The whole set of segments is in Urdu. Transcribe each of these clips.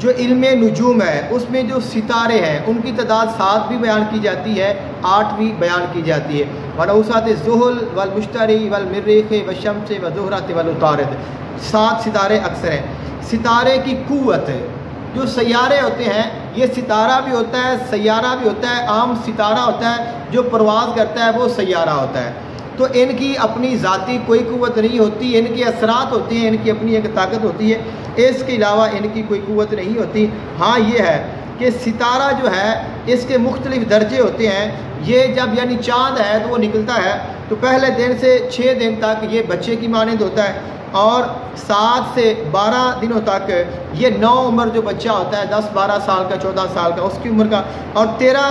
جو علم نجوم ہے اس میں جو ستارے ہیں ان کی تعداد 7 بھی بیان کی جاتی ہے، 8 بھی بیان کی جاتی ہے۔ وَنَوْسَاتِ الزُّحُلِ وَالْمُشْتَرِي وَالْمِرِّيخِ وَالشَّمْسِ وَالزُّهْرَةِ وَالْعُطَارِدِ، 7 ستارے اکثر ہیں۔ ستارے کی قوت، جو سیارے ہوتے ہیں، یہ ستارہ بھی ہوتا ہے، سیارہ بھی ہوتا ہے۔ عام ستارہ ہوتا ہے جو پرواز کرتا ہے، وہ سیارہ ہوتا ہے۔ تو ان کی اپنی ذاتی کوئی قوت نہیں ہوتی، ان کے اثرات ہوتے ہیں، ان کی اپنی ایک طاقت ہوتی ہے، اس کے علاوہ ان کی کوئی قوت نہیں ہوتی۔ ہاں یہ ہے کہ ستارہ جو ہے اس کے مختلف درجے ہوتے ہیں۔ یہ جب یعنی چاند ہے تو وہ نکلتا ہے تو پہلے دن سے 6 دن تک یہ بچے کی مانند ہوتا ہے، اور 7 سے 12 دنوں تک یہ 9 عمر جو بچہ ہوتا ہے، 10-12 سال کا، 14 سال کا، اس کی عمر کا، اور 13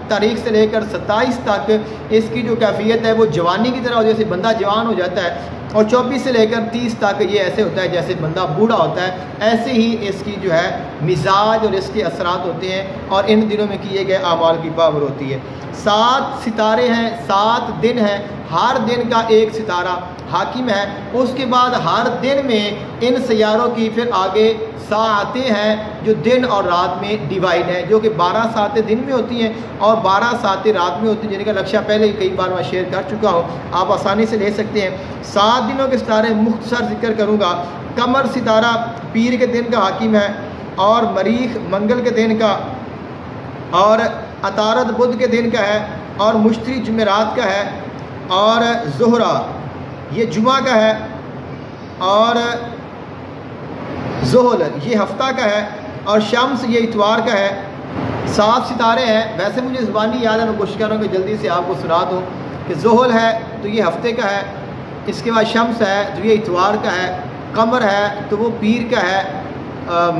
تاریخ سے لے کر 27 تک اس کی جو کیفیت ہے وہ جوانی کی طرح، جیسے بندہ جوان ہو جاتا ہے، اور 24 سے لے کر 30 تک یہ ایسے ہوتا ہے جیسے بندہ بوڑھا ہوتا ہے۔ ایسے ہی اس کی جو ہے مزاج اور اس کے اثرات ہوتے ہیں، اور ان دنوں میں کیے گئے اعمال کی پاور ہوتی ہے۔ 7 ستارے ہیں، 7 دن ہیں، ہر دن کا ایک ستارہ حاکم ہے۔ اس کے بعد ہر دن میں ان سیاروں کی پھر آگے ساعتیں ہیں جو دن اور رات میں ڈیوائڈ ہیں، جو کہ 12 ساعتیں دن میں ہوتی ہیں اور 12 ساعتیں رات میں ہوتی ہیں، جن کا نقشہ پہلے کئی بار میں شیئر کر چکا ہوں، آپ آسانی سے لے سکتے ہیں۔ 7 دنوں کے ستارے مختصر ذکر کروں گا۔ قمر ستارہ پیر کے دن کا حاکم ہے، اور مریخ منگل کے دن کا، اور عطارد بدھ کے دن کا ہے، اور مشتری جمعرات کا ہے، اور زہرہ یہ جمعہ کا ہے، اور زحل یہ ہفتہ کا ہے، اور شمس یہ اتوار کا ہے۔ 7 ستارے ہیں۔ ویسے مجھے زبانی یاد ہے، میں کوشش کر رہا ہوں کہ جلدی سے آپ کو سنا دوں کہ زحل ہے تو یہ ہفتے کا ہے، اس کے بعد شمس ہے تو یہ اتوار کا ہے، قمر ہے تو وہ پیر کا ہے،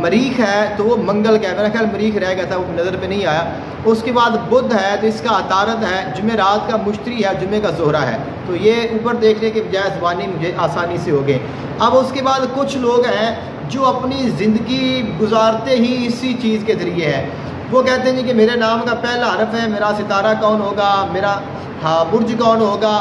مریخ ہے تو وہ منگل کا ہے، میرا خیال مریخ رہ گیا تھا، وہ نظر پہ نہیں آیا۔ اس کے بعد بدھ ہے تو اس کا عطارد ہے، جمعرات کا مشتری ہے، جمعے کا زہرہ ہے۔ تو یہ اوپر دیکھنے کے بجائے زبانی مجھے آسانی سے ہو گئے۔ اب اس کے بعد کچھ لوگ ہیں جو اپنی زندگی گزارتے ہی اسی چیز کے ذریعے ہے۔ وہ کہتے ہیں کہ میرے نام کا پہلا حرف ہے، میرا ستارہ کون ہوگا، میرا برج کون ہوگا،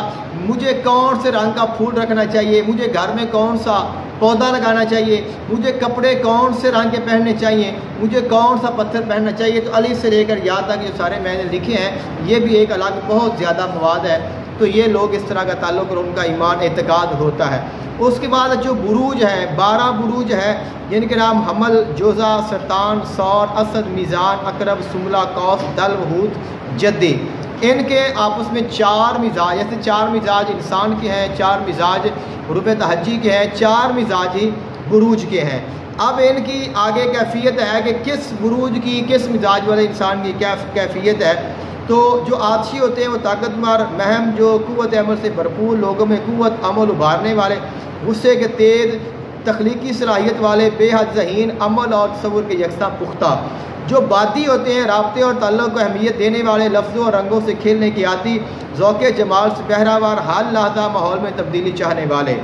مجھے کون سے رنگ کا پھول رکھنا چاہیے، مجھے گھر میں کون سا پودا لگانا چاہیے، مجھے کپڑے کون سے رنگ کے پہننے چاہیے، مجھے کون سا پتھر پہننا چاہیے۔ تو الف سے لے کر یا تک یہ سارے میں نے لکھے ہیں، یہ بھی ایک الگ بہت زیادہ مواد ہے۔ تو یہ لوگ اس طرح کا تعلق اور ان کا ایمان اعتقاد ہوتا ہے۔ اس کے بعد جو بروج ہیں، 12 بروج ہے جن کے نام حمل، جوزہ، سرطان، ثور، اسد، میزان، عقرب، سملہ، قوس، دلو، حوت، جدی۔ ان کے آپس میں 4 مزاج، جیسے 4 مزاج انسان کے ہیں، 4 مزاج حروف تہجی کے ہیں، 4 مزاج ہی بروج کے ہیں۔ اب ان کی آگے کیفیت ہے کہ کس بروج کی، کس مزاج والے انسان کی کیا کیفیت ہے۔ تو جو آتشی ہوتے ہیں وہ طاقتور، مہم جو قوت عمل سے بھرپور، لوگوں میں قوت عمل ابھارنے والے، غصے کے تیز، تخلیقی صلاحیت والے، بے حد ذہین، عمل اور تصور کے یکساں پختہ۔ جو بادی ہوتے ہیں، رابطے اور تعلق کو اہمیت دینے والے، لفظوں اور رنگوں سے کھیلنے کی عادی، ذوق جمال سے بہراور، حال لحظہ ماحول میں تبدیلی چاہنے والے۔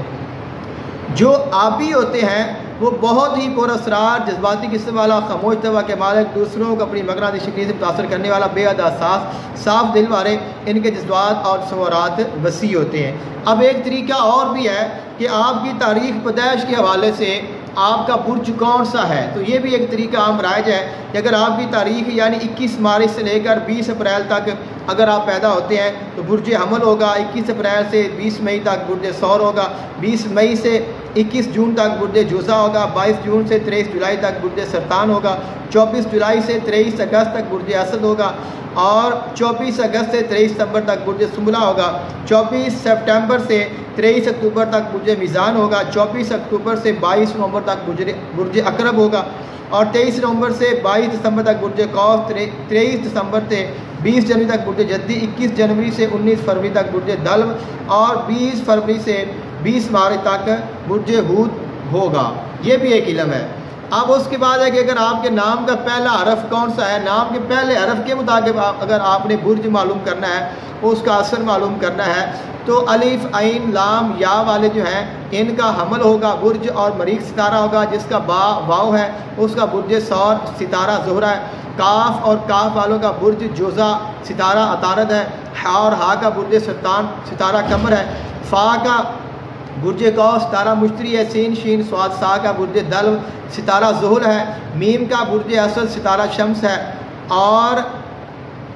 جو آبی ہوتے ہیں وہ بہت ہی پر اسرار، جذباتی قسم والا، خاموش طبع کے مالک، دوسروں کو اپنی مغناطیسی شکل سے متاثر کرنے والا، بے حد حساس، صاف دل والے، ان کے جذبات اور تصورات وسیع ہوتے ہیں۔ اب ایک طریقہ اور بھی ہے کہ آپ کی تاریخ پیدائش کے حوالے سے آپ کا برج کون سا ہے، تو یہ بھی ایک طریقہ عام رائج ہے کہ اگر آپ کی تاریخ یعنی 21 مارچ سے لے کر 20 اپریل تک اگر آپ پیدا ہوتے ہیں تو برج حمل ہوگا، 21 اپریل سے 20 مئی تک برج ثور ہوگا، 20 مئی سے 21 جون تک برج جوزہ ہوگا، 22 جون سے 23 جولائی تک برج سرطان ہوگا، 24 جولائی سے 23 اگست تک برج اسد ہوگا، اور 24 اگست سے 23 ستمبر تک برج سملہ ہوگا، 24 سپٹمبر سے 23 اکتوبر تک برج میزان ہوگا، 24 اکتوبر سے 22 نومبر تک برج عقرب ہوگا، اور 23 نومبر سے 22 دسمبر تک برج قوس، 23 دسمبر سے 20 جنوری تک برج جدی، 21 جنوری سے 19 فروری تک برج دلو، اور 20 فروری سے 20 مارچ تک برج حوت ہوگا۔ یہ بھی ایک علم ہے۔ اب اس کے بعد ہے کہ اگر آپ کے نام کا پہلا حرف کون سا ہے، نام کے پہلے حرف کے مطابق اگر آپ نے برج معلوم کرنا ہے، اس کا اثر معلوم کرنا ہے، تو الف، عین، لام، یا والے جو ہیں ان کا حمل ہوگا برج، اور مریخ ستارہ ہوگا جس کا واو ہے، اس کا برج ثور ستارہ زہرہ ہے، کاف اور کاف والوں کا برج جوزہ ستارہ عطارد ہے، اور ہا کا برج سرطان ستارہ قمر ہے، فا کا برج قوس ستارہ مشتری ہے، سین شین صاد سا کا برج دلو ستارہ زحل ہے، میم کا برج اسد ستارہ شمس ہے، اور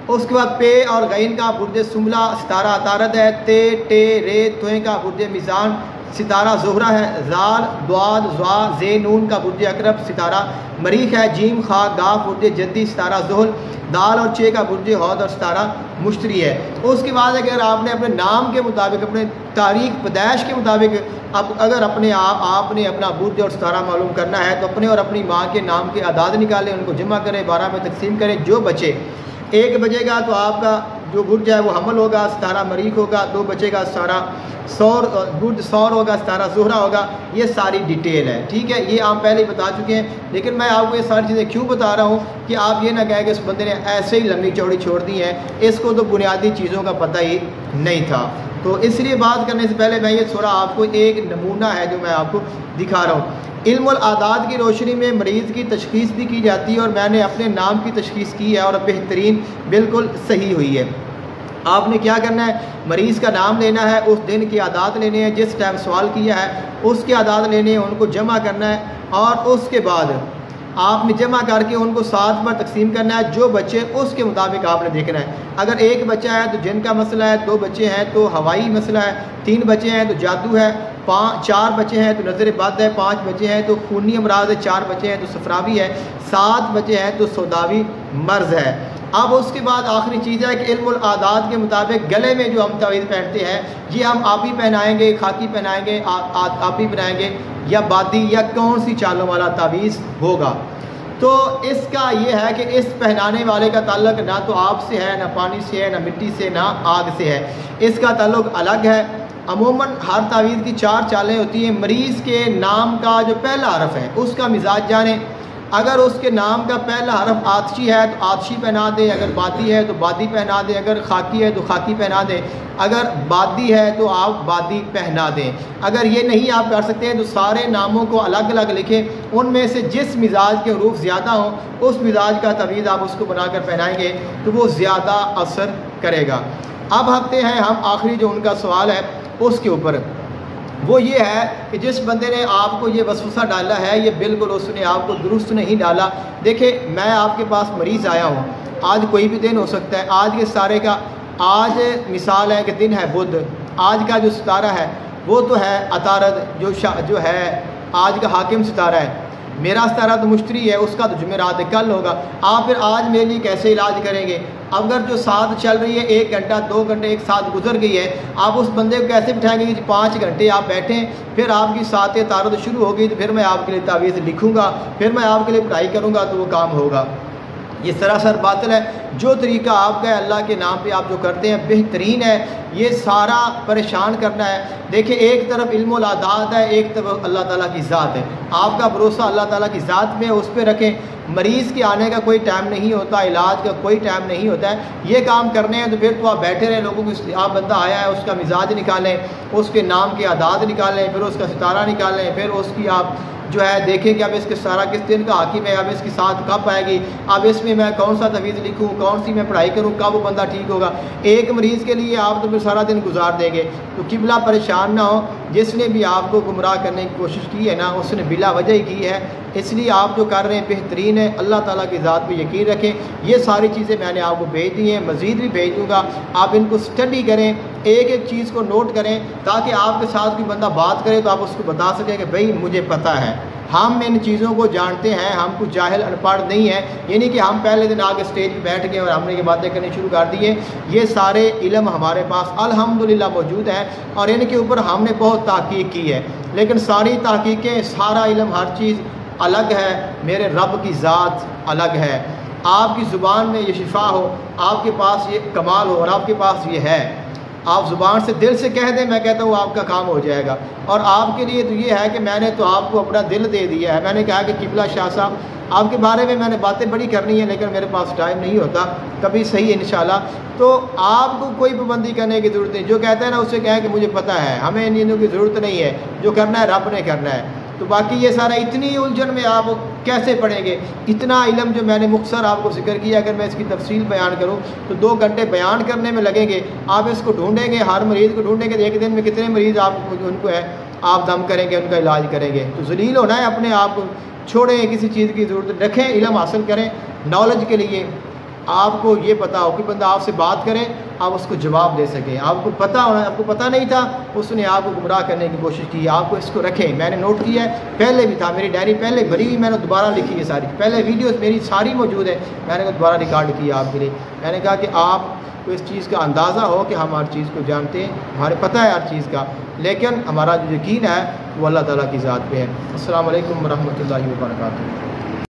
اس کے بعد پے اور غین کا برج سملہ ستارہ عطارد ہے، تے ٹے رے توئیں کا برج میزان ستارہ زہرہ ہے، زال دواد زوا زے نون کا برج اقرب ستارہ مریخ ہے، جیم خا گاف برج جدی ستارہ زحل، دال اور چے کا برج ہود اور ستارہ مشتری ہے۔ اس کے بعد اگر آپ نے اپنے نام کے مطابق اپنے تاریخ پیدائش کے مطابق اب اگر اپنے آپ نے اپنا برج اور ستارہ معلوم کرنا ہے تو اپنے اور اپنی ماں کے نام کے اعداد نکالیں، ان کو جمع کریں، 12 میں تقسیم کریں، جو بچے 1 بجے گا تو آپ کا جو برج ہے وہ حمل ہوگا، ستارہ مریخ ہوگا، 2 بچے گا ستارہ سور برج سور ہوگا، ستارہ زہرہ ہوگا۔ یہ ساری ڈیٹیل ہے، ٹھیک ہے، یہ آپ پہلے بتا چکے ہیں، لیکن میں آپ کو یہ ساری چیزیں کیوں بتا رہا ہوں کہ آپ یہ نہ کہیں کہ اس بندے نے ایسے ہی لمبی چوڑی چھوڑ دی ہیں، اس کو تو بنیادی چیزوں کا پتہ ہی نہیں تھا۔ تو اس لیے بات کرنے سے پہلے میں یہ تھوڑا آپ کو ایک نمونہ ہے جو میں آپ کو دکھا رہا ہوں۔ علم الاعداد کی روشنی میں مریض کی تشخیص بھی کی جاتی ہے، اور میں نے اپنے نام کی تشخیص کی ہے اور بہترین بالکل صحیح ہوئی ہے۔ آپ نے کیا کرنا ہے، مریض کا نام لینا ہے، اس دن کے اعداد لینے ہیں، جس ٹائم سوال کیا ہے اس کے اعداد لینے ہیں، ان کو جمع کرنا ہے، اور اس کے بعد آپ نے جمع کر کے ان کو 7 پر تقسیم کرنا ہے، جو بچے اس کے مطابق آپ نے دیکھنا ہے۔ اگر 1 بچہ ہے تو جن کا مسئلہ ہے، 2 بچے ہیں تو ہوائی مسئلہ ہے، 3 بچے ہیں تو جادو ہے، 4 بچے ہیں تو نظر بد ہے، 5 بچے ہیں تو خونی امراض ہے، 4 بچے ہیں تو صفراوی ہے، 7 بچے ہیں تو سوداوی مرض ہے۔ اب اس کے بعد آخری چیز ہے کہ علم الاعداد کے مطابق گلے میں جو ہم تعویذ پہنتے ہیں، یہ ہم آبی پہنائیں گے، خاکی پہنائیں گے، آبی بنائیں گے یا بادی، یا کون سی چالوں والا تعویذ ہوگا۔ تو اس کا یہ ہے کہ اس پہنانے والے کا تعلق نہ تو آگ سے ہے، نہ پانی سے ہے، نہ مٹی سے، نہ آگ سے ہے، اس کا تعلق الگ ہے۔ عموماً ہر تعویذ کی 4 چالیں ہوتی ہیں۔ مریض کے نام کا جو پہلا حرف ہے اس کا مزاج جانیں، اگر اس کے نام کا پہلا حرف آتشی ہے تو آتشی پہنا دیں، اگر بادی ہے تو بادی پہنا دیں، اگر خاکی ہے تو خاکی پہنا دیں، اگر بادی ہے تو آپ بادی پہنا دیں۔ اگر یہ نہیں آپ کر سکتے ہیں تو سارے ناموں کو الگ الگ لکھیں، ان میں سے جس مزاج کے حروف زیادہ ہوں اس مزاج کا تعویذ آپ اس کو بنا کر پہنائیں گے تو وہ زیادہ اثر کرے گا۔ اب ہفتے ہیں ہم آخری جو ان کا سوال ہے اس کے اوپر، وہ یہ ہے کہ جس بندے نے آپ کو یہ وسوسہ ڈالا ہے یہ بالکل اس نے آپ کو درست نہیں ڈالا۔ دیکھیں میں آپ کے پاس مریض آیا ہوں، آج کوئی بھی دن ہو سکتا ہے، آج کے ستارے کا آج مثال ہے کہ دن ہے بدھ، آج کا جو ستارہ ہے وہ تو ہے عطارد جو ہے آج کا حاکم ستارہ ہے، میرا ستارہ تو مشتری ہے، اس کا تو جمعرات کل ہوگا۔ آپ پھر آج میرے لیے کیسے علاج کریں گے؟ اگر جو ساتھ چل رہی ہے 1 گھنٹہ 2 گھنٹے ایک ساتھ گزر گئی ہے، آپ اس بندے کو کیسے بٹھائیں گے کہ 5 گھنٹے آپ بیٹھیں، پھر آپ کی ساتھ عطارد شروع ہوگی تو پھر میں آپ کے لیے تعویذ لکھوں گا، پھر میں آپ کے لیے پڑھائی کروں گا تو وہ کام ہوگا؟ یہ سراسر باطل ہے۔ جو طریقہ آپ کا ہے اللہ کے نام پہ آپ جو کرتے ہیں بہترین ہے، یہ سارا پریشان کرنا ہے۔ دیکھیں ایک طرف علم الاعداد ہے، ایک طرف اللہ تعالیٰ کی ذات ہے، آپ کا بھروسہ اللہ تعالیٰ کی ذات میں اس پہ رکھیں۔ مریض کے آنے کا کوئی ٹائم نہیں ہوتا، علاج کا کوئی ٹائم نہیں ہوتا ہے، یہ کام کرنے ہیں تو پھر تو آپ بیٹھے رہیں، لوگوں کو آپ بندہ آیا ہے اس کا مزاج نکالیں، اس کے نام کے اعداد نکالیں، پھر اس کا ستارہ نکالیں، پھر اس کی آپ جو ہے دیکھیں کہ اب اس کے ستارہ کس دن کا حاکم ہے، اب اس کی ساتھ کب آئے گی، اب اس میں کون سا تعویذ لکھوں، کون سی میں پڑھائی کروں، کب وہ بندہ ٹھیک ہوگا۔ ایک مریض کے لیے آپ تو پھر سارا دن گزار دیں گے۔ تو قبلہ پریشان نہ ہو، جس نے بھی آپ کو گمراہ کرنے کی کوشش کی ہے نا اس نے بلا وجہ ہی کی ہے، اس لیے آپ جو کر رہے ہیں بہترین ہے۔ اللہ تعالیٰ کی ذات پہ یقین رکھیں۔ یہ ساری چیزیں میں نے آپ کو بھیج دی ہیں، مزید بھی بھیج دوں گا، آپ ان کو اسٹڈی کریں، ایک ایک چیز کو نوٹ کریں، تاکہ آپ کے ساتھ کوئی بندہ بات کرے تو آپ اس کو بتا سکیں کہ بھائی مجھے پتہ ہے، ہم ان چیزوں کو جانتے ہیں، ہم کچھ جاہل ان پڑھ نہیں ہیں، یعنی کہ ہم پہلے دن آگے اسٹیج پہ بیٹھ گئے اور ہم نے یہ باتیں کرنی شروع کر دی ہیں۔ یہ سارے علم ہمارے پاس الحمدللہ موجود ہیں اور ان کے اوپر ہم نے بہت تحقیق کی ہے، لیکن ساری تحقیقیں، سارا علم، ہر چیز الگ ہے، میرے رب کی ذات الگ ہے۔ آپ کی زبان میں یہ شفا ہو، آپ کے پاس یہ کمال ہو اور آپ کے پاس یہ ہے، آپ زبان سے دل سے کہہ دیں، میں کہتا ہوں آپ کا کام ہو جائے گا۔ اور آپ کے لیے تو یہ ہے کہ میں نے تو آپ کو اپنا دل دے دیا ہے۔ میں نے کہا کہ قبلہ شاہ صاحب آپ کے بارے میں نے باتیں بڑی کرنی ہیں لیکن میرے پاس ٹائم نہیں ہوتا، کبھی صحیح انشاءاللہ۔ تو آپ کو کوئی پابندی کرنے کی ضرورت نہیں، جو کہتا ہے نا اسے کہیں کہ مجھے پتہ ہے، ہمیں ان چیزوں کی ضرورت نہیں ہے، جو کرنا ہے رب نے کرنا ہے۔ تو باقی یہ سارا اتنی الجھن میں آپ کیسے پڑھیں گے؟ اتنا علم جو میں نے مختصر آپ کو ذکر کیا، اگر میں اس کی تفصیل بیان کروں تو 2 گھنٹے بیان کرنے میں لگیں گے۔ آپ اس کو ڈھونڈیں گے، ہر مریض کو ڈھونڈیں گے، ایک دن میں کتنے مریض آپ ان کو ہے آپ دم کریں گے، ان کا علاج کریں گے. تو ذلیل ہونا ہے اپنے آپ کو چھوڑیں، کسی چیز کی ضرورت رکھیں، علم حاصل کریں نالج کے لیے. آپ کو یہ پتہ ہو کہ بندہ آپ سے بات کرے آپ اس کو جواب دے سکیں. آپ کو پتہ ہونا، آپ کو پتہ نہیں تھا، اس نے آپ کو گمراہ کرنے کی کوشش کی. آپ کو اس کو رکھیں. میں نے نوٹ کیا ہے، پہلے بھی تھا، میری ڈائری پہلے بھری ہوئی، میں نے دوبارہ لکھی ہے ساری، پہلے ویڈیوز میری ساری موجود ہے، میں نے دوبارہ ریکارڈ کیا آپ کے لیے. میں نے کہا کہ آپ کو اس چیز کا اندازہ ہو کہ ہم ہر چیز کو جانتے ہیں، ہمارے پتہ ہے ہر چیز کا، لیکن ہمارا جو یقین ہے وہ اللہ تعالیٰ کی ذات پہ ہے. السلام علیکم ورحمۃ اللہ وبرکاتہ.